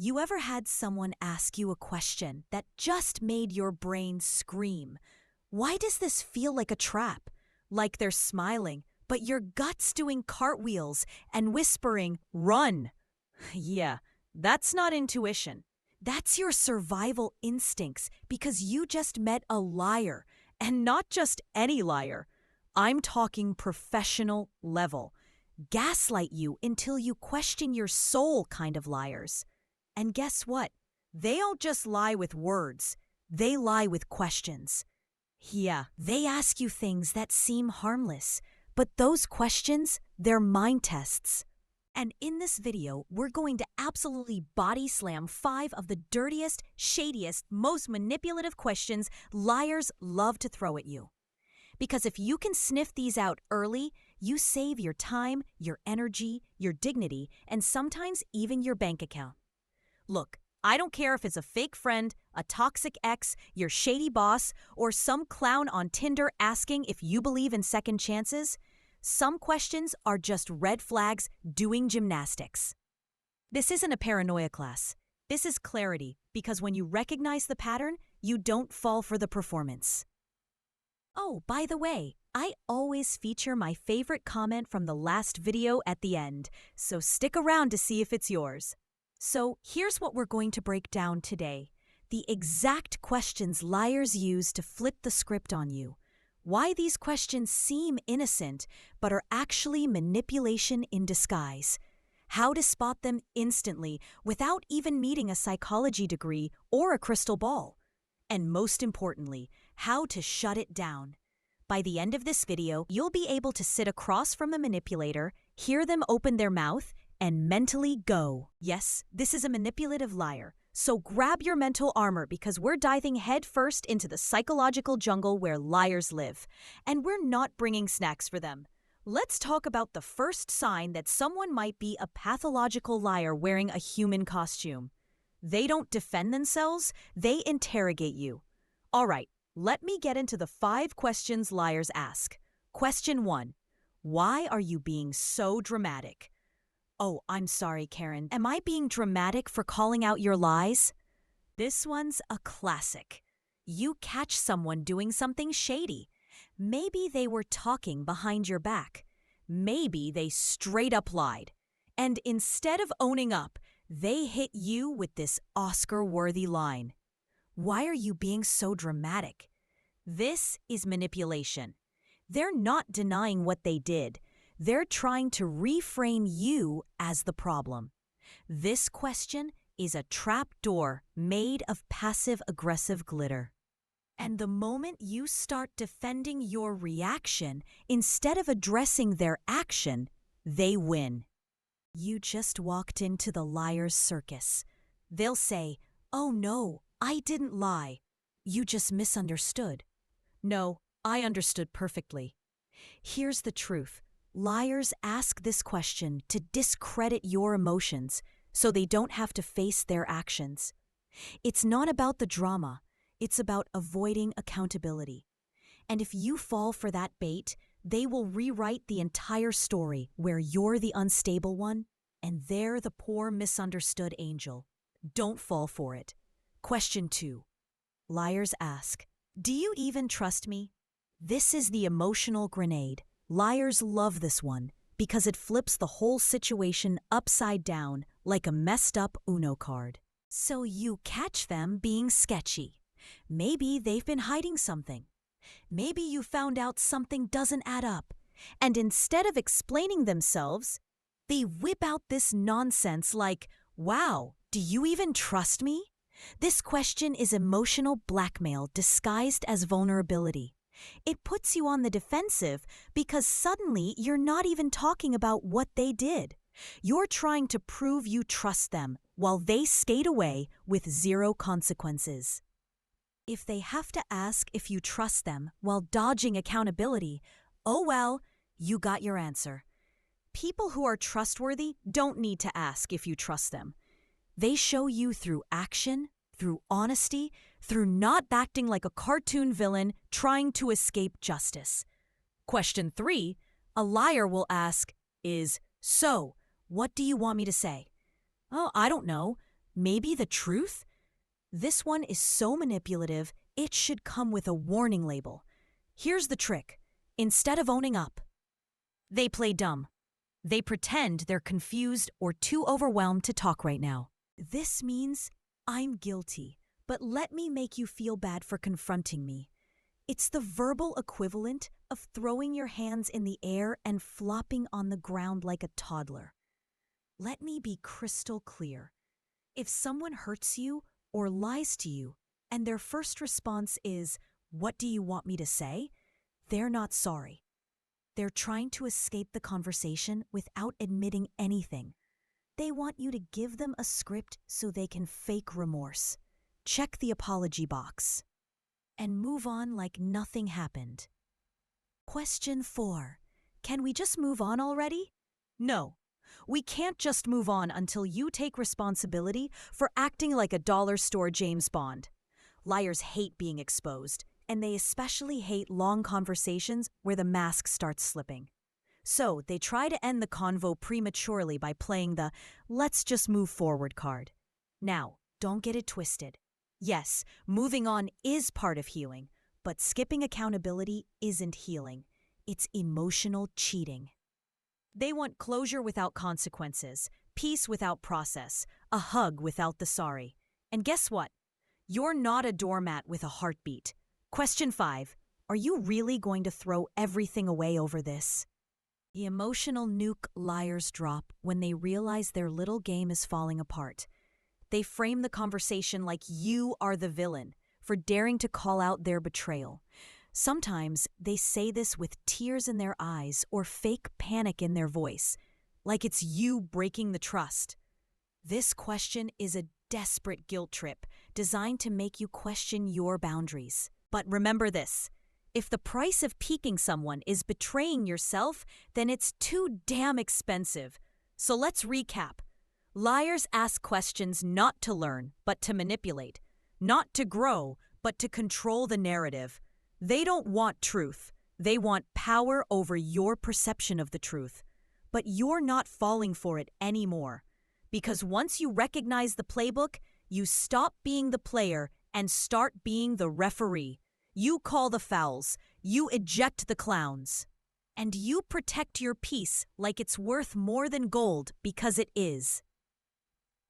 You ever had someone ask you a question that just made your brain scream? Why does this feel like a trap? Like they're smiling, but your gut's doing cartwheels and whispering, "Run!" Yeah, that's not intuition. That's your survival instincts because you just met a liar, and not just any liar. I'm talking professional level. Gaslight you until you question your soul kind of liars. And guess what? They don't just lie with words, they lie with questions. Yeah, they ask you things that seem harmless, but those questions, they're mind tests. And in this video, we're going to absolutely body slam 5 of the dirtiest, shadiest, most manipulative questions liars love to throw at you. Because if you can sniff these out early, you save your time, your energy, your dignity, and sometimes even your bank account. Look, I don't care if it's a fake friend, a toxic ex, your shady boss, or some clown on Tinder asking if you believe in second chances. Some questions are just red flags doing gymnastics. This isn't a paranoia class. This is clarity, because when you recognize the pattern, you don't fall for the performance. Oh, by the way, I always feature my favorite comment from the last video at the end, so stick around to see if it's yours. So here's what we're going to break down today. The exact questions liars use to flip the script on you. Why these questions seem innocent, but are actually manipulation in disguise. How to spot them instantly without even needing a psychology degree or a crystal ball. And most importantly, how to shut it down. By the end of this video, you'll be able to sit across from a manipulator, hear them open their mouth, and mentally go. Yes, this is a manipulative liar. So grab your mental armor because we're diving headfirst into the psychological jungle where liars live. And we're not bringing snacks for them. Let's talk about the first sign that someone might be a pathological liar wearing a human costume. They don't defend themselves, they interrogate you. All right, let me get into the 5 questions liars ask. Question 1. Why are you being so dramatic? Oh, I'm sorry, Karen. Am I being dramatic for calling out your lies? This one's a classic. You catch someone doing something shady. Maybe they were talking behind your back. Maybe they straight up lied. And instead of owning up, they hit you with this Oscar-worthy line. Why are you being so dramatic? This is manipulation. They're not denying what they did. They're trying to reframe you as the problem. This question is a trap door made of passive-aggressive glitter. And the moment you start defending your reaction instead of addressing their action, they win. You just walked into the liar's circus. They'll say, "Oh no, I didn't lie. You just misunderstood." No, I understood perfectly. Here's the truth. Liars ask this question to discredit your emotions so they don't have to face their actions. It's not about the drama. It's about avoiding accountability. And if you fall for that bait, they will rewrite the entire story where you're the unstable one and they're the poor misunderstood angel. Don't fall for it. Question 2. Liars ask, "Do you even trust me?" This is the emotional grenade. Liars love this one because it flips the whole situation upside down like a messed up Uno card. So you catch them being sketchy. Maybe they've been hiding something. Maybe you found out something doesn't add up. And instead of explaining themselves, they whip out this nonsense like, "Wow, do you even trust me?" This question is emotional blackmail disguised as vulnerability. It puts you on the defensive because suddenly you're not even talking about what they did. You're trying to prove you trust them while they skate away with 0 consequences. If they have to ask if you trust them while dodging accountability, oh well, you got your answer. People who are trustworthy don't need to ask if you trust them. They show you through action, through honesty, through not acting like a cartoon villain trying to escape justice. Question 3, a liar will ask is, "So, what do you want me to say?" "Oh, I don't know. Maybe the truth? This one is so manipulative, it should come with a warning label. Here's the trick. Instead of owning up, they play dumb. They pretend they're confused or too overwhelmed to talk right now. This means I'm guilty, but let me make you feel bad for confronting me. It's the verbal equivalent of throwing your hands in the air and flopping on the ground like a toddler. Let me be crystal clear. If someone hurts you or lies to you, and their first response is, "What do you want me to say?" they're not sorry. They're trying to escape the conversation without admitting anything. They want you to give them a script so they can fake remorse, check the apology box, and move on like nothing happened. Question 4. Can we just move on already? No. We can't just move on until you take responsibility for acting like a dollar store James Bond. Liars hate being exposed, and they especially hate long conversations where the mask starts slipping. So they try to end the convo prematurely by playing the "let's just move forward" card. Now, don't get it twisted. Yes, moving on is part of healing, but skipping accountability isn't healing. It's emotional cheating. They want closure without consequences, peace without process, a hug without the sorry. And guess what? You're not a doormat with a heartbeat. Question 5. Are you really going to throw everything away over this? The emotional nuke liars drop when they realize their little game is falling apart. They frame the conversation like you are the villain for daring to call out their betrayal. Sometimes they say this with tears in their eyes or fake panic in their voice, like it's you breaking the trust. This question is a desperate guilt trip designed to make you question your boundaries. But remember this. If the price of piquing someone is betraying yourself, then it's too damn expensive. So let's recap. Liars ask questions not to learn, but to manipulate. Not to grow, but to control the narrative. They don't want truth. They want power over your perception of the truth. But you're not falling for it anymore. Because once you recognize the playbook, you stop being the player and start being the referee. You call the fouls. You eject the clowns. And you protect your peace like it's worth more than gold because it is.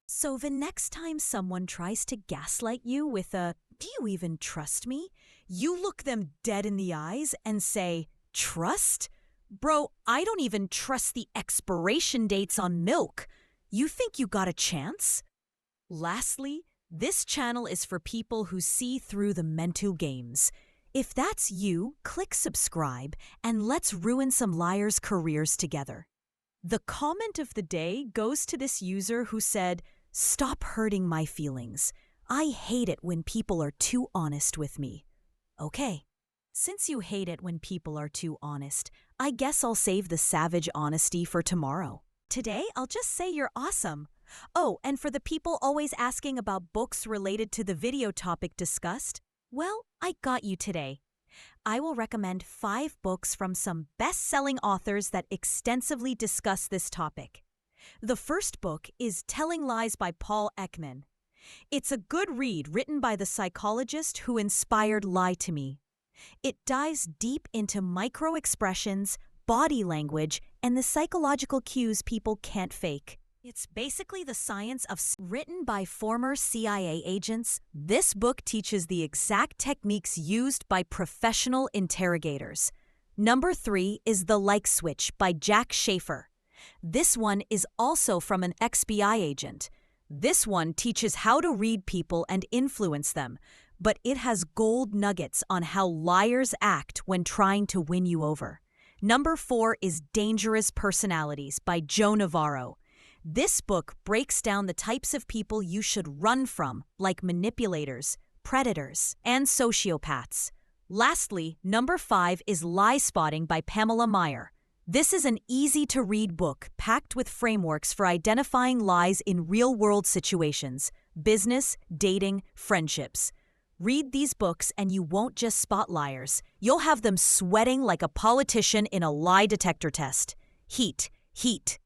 So the next time someone tries to gaslight you with a, "Do you even trust me?" you look them dead in the eyes and say, "Trust? Bro, I don't even trust the expiration dates on milk. You think you got a chance?" Lastly, this channel is for people who see through the mental games. If that's you, click subscribe and let's ruin some liars' careers together. The comment of the day goes to this user who said, "Stop hurting my feelings. I hate it when people are too honest with me." Okay, since you hate it when people are too honest, I guess I'll save the savage honesty for tomorrow. Today, I'll just say you're awesome. Oh, and for the people always asking about books related to the video topic discussed, well, I got you today. I will recommend 5 books from some best-selling authors that extensively discuss this topic. The first book is Telling Lies by Paul Ekman. It's a good read written by the psychologist who inspired Lie to Me. It dives deep into micro-expressions, body language, and the psychological cues people can't fake. It's basically the science of written by former CIA agents. This book teaches the exact techniques used by professional interrogators. Number 3 is The Like Switch by Jack Schafer. This one is also from an ex-FBI agent. This one teaches how to read people and influence them, but it has gold nuggets on how liars act when trying to win you over. Number 4 is Dangerous Personalities by Joe Navarro. This book breaks down the types of people you should run from, like manipulators, predators, and sociopaths. Lastly, number 5 is Lie Spotting by Pamela Meyer. This is an easy-to-read book packed with frameworks for identifying lies in real-world situations, business, dating, friendships. Read these books and you won't just spot liars. You'll have them sweating like a politician in a lie detector test. Heat, heat,